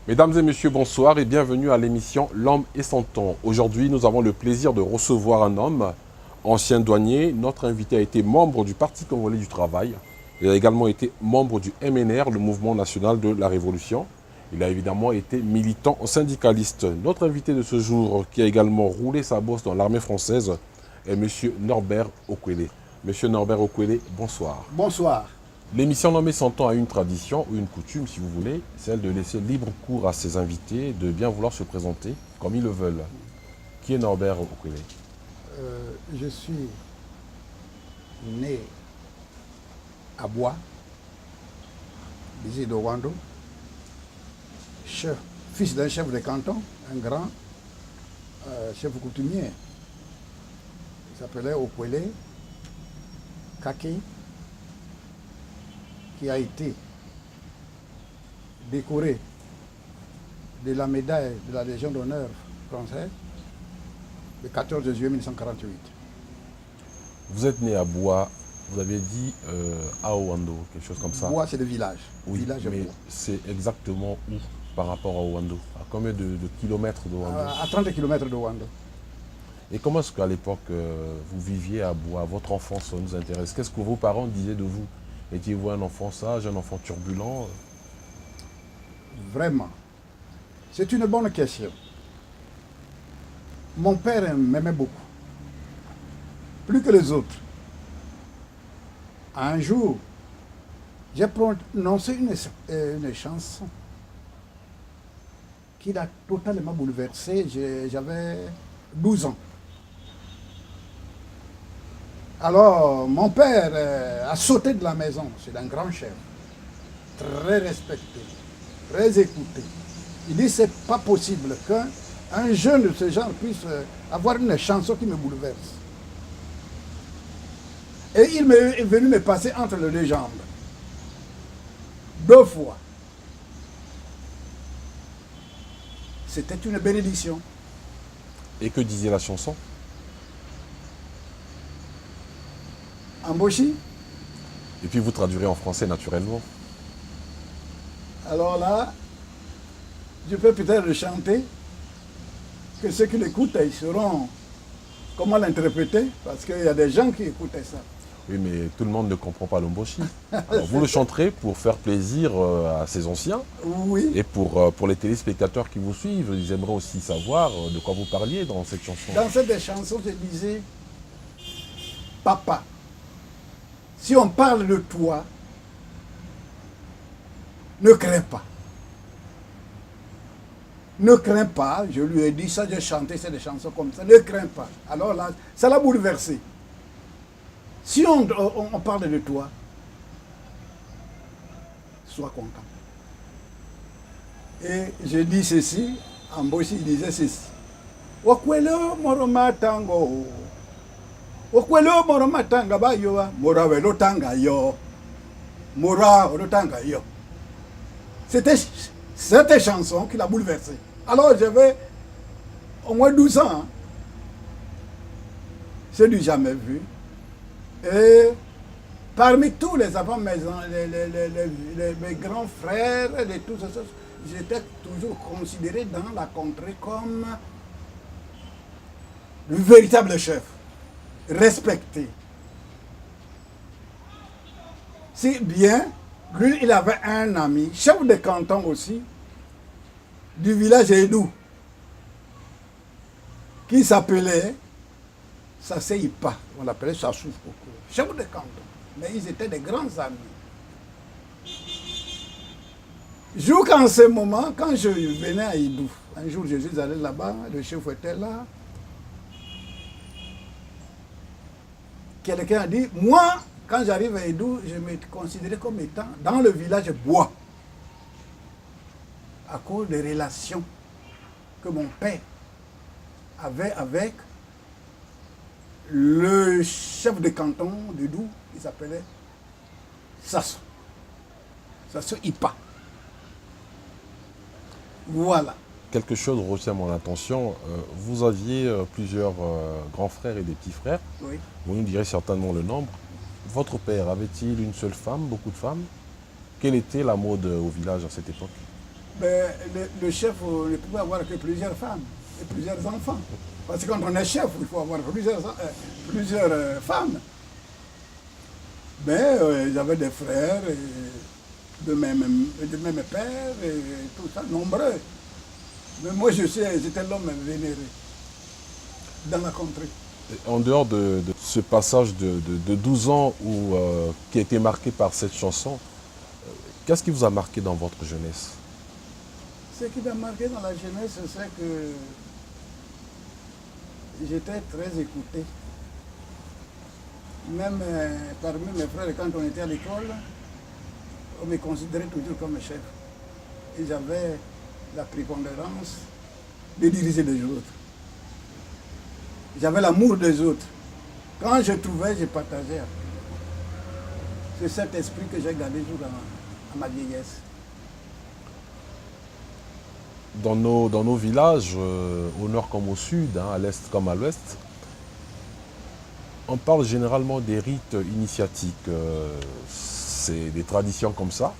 Mesdames et messieurs, bonsoir et bienvenue à l'émission L'Homme et son temps. Aujourd'hui, nous avons le plaisir de recevoir un homme, ancien douanier. Notre invité a été membre du Parti congolais du travail. Il a également été membre du MNR, le Mouvement national de la Révolution. Il a évidemment été militant syndicaliste. Notre invité de ce jour, qui a également roulé sa bosse dans l'armée française, est M. Norbert Okwele. M. Norbert Okwele, bonsoir. Bonsoir. L'émission L'Homme et son temps a une tradition ou une coutume, si vous voulez, celle de laisser libre cours à ses invités, de bien vouloir se présenter comme ils le veulent. Qui est Norbert Okwele? Je suis né à Bois, ici de Rwando, fils d'un chef de canton, un grand chef coutumier. Il s'appelait Okwele Kake, qui a été décoré de la médaille de la Légion d'honneur française le 14 juillet 1948. Vous êtes né à Bois, vous avez dit à Ouando, quelque chose comme ça. Bois, c'est le village. Oui, Village mais Bois. c'est exactement où par rapport à Ouando? À combien de kilomètres de Ouando? À 30 km de Ouando. Et comment est-ce qu'à l'époque, vous viviez à Bois? Votre enfance nous intéresse. Qu'est-ce que vos parents disaient de vous? Étiez-vous un enfant sage, un enfant turbulent? Vraiment. C'est une bonne question. Mon père m'aimait beaucoup. Plus que les autres. Un jour, j'ai prononcé une chanson qui l'a totalement bouleversé. J'avais 12 ans. Alors, mon père a sauté de la maison. C'est un grand chef, très respecté, très écouté. Il dit, c'est pas possible qu'un jeune de ce genre puisse avoir une chanson qui me bouleverse. Et il est venu me passer entre les deux jambes. 2 fois. C'était une bénédiction. Et que disait la chanson? Amboshi. Et puis vous traduirez en français naturellement. Alors là, je peux peut-être le chanter, que ceux qui l'écoutent, ils sauront comment l'interpréter, parce qu'il y a des gens qui écoutaient ça. Oui, mais tout le monde ne comprend pas l'omboshi. Alors vous le chanterez pour faire plaisir à ces anciens. Oui. Et pour les téléspectateurs qui vous suivent, ils aimeraient aussi savoir de quoi vous parliez dans cette chanson. Dans cette chanson, je disais, papa, si on parle de toi, ne crains pas. Ne crains pas, je lui ai dit ça, j'ai chanté cette chanson comme ça, ne crains pas. Alors là, ça l'a bouleversé. Si on parle de toi, sois content. Et je dis ceci, Amboshi disait ceci. Okwelo moroma tango. Okwelo moroma tanga ba yo, mora velo tanga yo. Mora velo tanga yo. C'était cette chanson qui l'a bouleversé. Alors j'avais au moins 12 ans. Hein. Je n'ai jamais vu. Et parmi tous les enfants, mes grands frères, et tout ça, j'étais toujours considéré dans la contrée comme le véritable chef, respecté. Si bien, lui, il avait un ami, chef de canton aussi, du village Edou, qui s'appelait Sasseipa, on l'appelait Sassou, chef de canton. Mais ils étaient des grands amis. Jusqu'en ce moment, quand je venais à Idou, un jour je suis allé là-bas, le chef était là. Quelqu'un a dit, moi, quand j'arrive à Idou, je me considérais comme étant dans le village Bois. À cause des relations que mon père avait avec le chef de canton de Doubs, il s'appelait Sasso. Sasso Ipa. Voilà. Quelque chose retient mon attention. Vous aviez plusieurs grands frères et des petits frères. Oui. Vous nous direz certainement le nombre. Votre père avait-il une seule femme, beaucoup de femmes? Quelle était la mode au village à cette époque? Ben, le chef ne pouvait avoir que plusieurs femmes et plusieurs enfants. Parce que quand on est chef, il faut avoir plusieurs femmes. Mais j'avais des frères de même père et tout ça, nombreux. Mais moi, j'étais l'homme vénéré dans la contrée. En dehors de ce passage de 12 ans qui a été marqué par cette chanson, qu'est-ce qui vous a marqué dans votre jeunesse? Ce qui m'a marqué dans la jeunesse, c'est que j'étais très écouté. Même parmi mes frères, quand on était à l'école, on me considérait toujours comme chef. Et j'avais la prépondérance de diriger les autres. J'avais l'amour des autres. Quand je trouvais, je partageais. C'est cet esprit que j'ai gardé toujours à ma vieillesse. Dans nos villages, au nord comme au sud, à l'est comme à l'ouest, on parle généralement des rites initiatiques. C'est des traditions comme ça.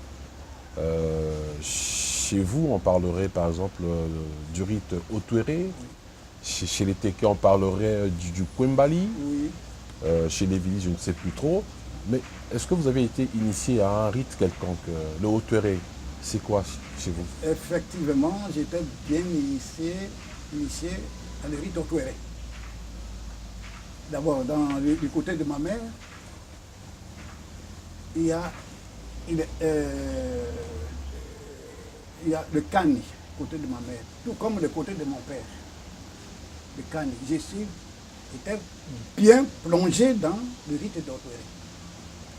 Chez vous, on parlerait par exemple du rite Otuéré. Chez les Téké, on parlerait du Kwembali. Oui. Chez les Vilis, je ne sais plus trop. Mais est-ce que vous avez été initié à un rite quelconque? Le Otuéré, c'est quoi chez vous? Effectivement, j'étais bien initié à le rite Otuéré. D'abord, du côté de ma mère, il y a le Kani, côté de ma mère, tout comme le côté de mon père. Le Kani. J'étais bien plongé dans le rite d'Otuéré.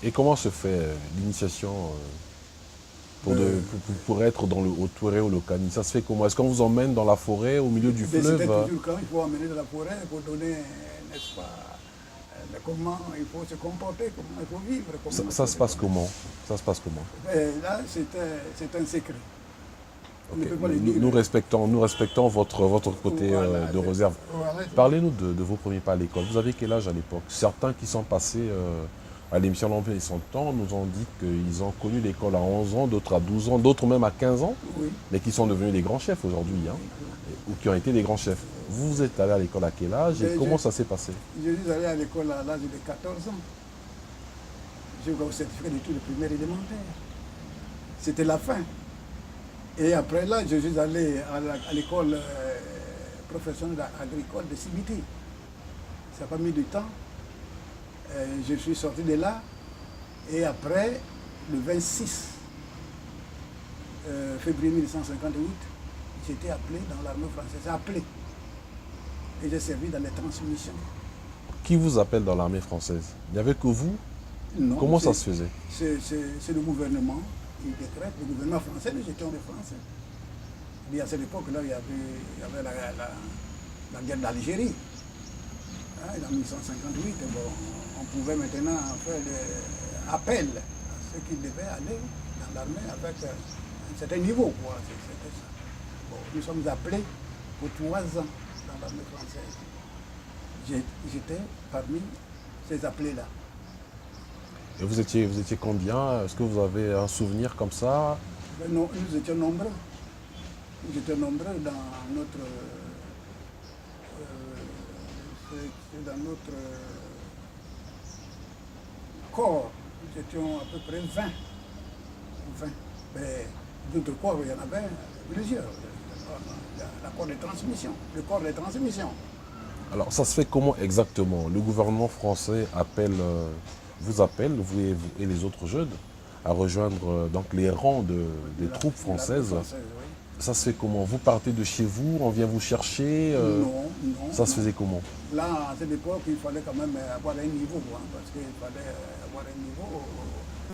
Et comment se fait l'initiation pour être dans le Otuéré ou le Kani? Ça se fait comment? Est-ce qu'on vous emmène dans la forêt, au milieu du fleuve? C'était toujours quand il faut amener dans la forêt pour donner, n'est-ce pas, comment il faut se comporter, comment il faut vivre. Ça se passe comment? Ça se passe comment? Là, c'est un secret. Okay. Nous respectons votre côté Voilà, de réserve. Voilà. Parlez-nous de vos premiers pas à l'école. Vous avez quel âge à l'époque? Certains qui sont passés à l'émission L'Homme et son temps nous ont dit qu'ils ont connu l'école à 11 ans, d'autres à 12 ans, d'autres même à 15 ans, Oui. mais qui sont devenus des grands chefs aujourd'hui, hein, ou qui ont été des grands chefs. Vous êtes allé à l'école à quel âge et comment ça s'est passé? Je suis allé à l'école à l'âge de 14 ans. J'ai eu le certificat d'études primaires élémentaires. C'était la fin. Et après là, je suis allé à l'école professionnelle agricole de Sibiti. Ça n'a pas mis du temps. Je suis sorti de là. Et après, le 26 février 1958, j'étais appelé dans l'armée française. Appelé. Et j'ai servi dans les transmissions. Qui vous appelle dans l'armée française? Il n'y avait que vous? Non, comment ça se faisait? C'est le gouvernement. Il décrète, le gouvernement français, nous étions des Français. Mais à cette époque-là, il y avait la guerre d'Algérie. Hein, en 1958, bon, on pouvait maintenant faire appel à ceux qui devaient aller dans l'armée avec un certain niveau. C'était ça. Bon, nous sommes appelés pour 3 ans dans l'armée française. J'étais parmi ces appelés-là. Et vous étiez combien? Est-ce que vous avez un souvenir comme ça? Non, nous étions nombreux. Nous étions nombreux dans notre corps. Nous étions à peu près 20. Mais d'autres corps, il y en avait plusieurs. Le corps de transmission. Alors ça se fait comment exactement? Le gouvernement français vous appelle, vous et les autres jeunes, à rejoindre donc les rangs des troupes françaises. Oui. Ça se fait comment? Vous partez de chez vous, on vient vous chercher? Non. Ça se faisait comment? Là, à cette époque, il fallait quand même avoir un niveau, hein, parce qu'il fallait avoir un niveau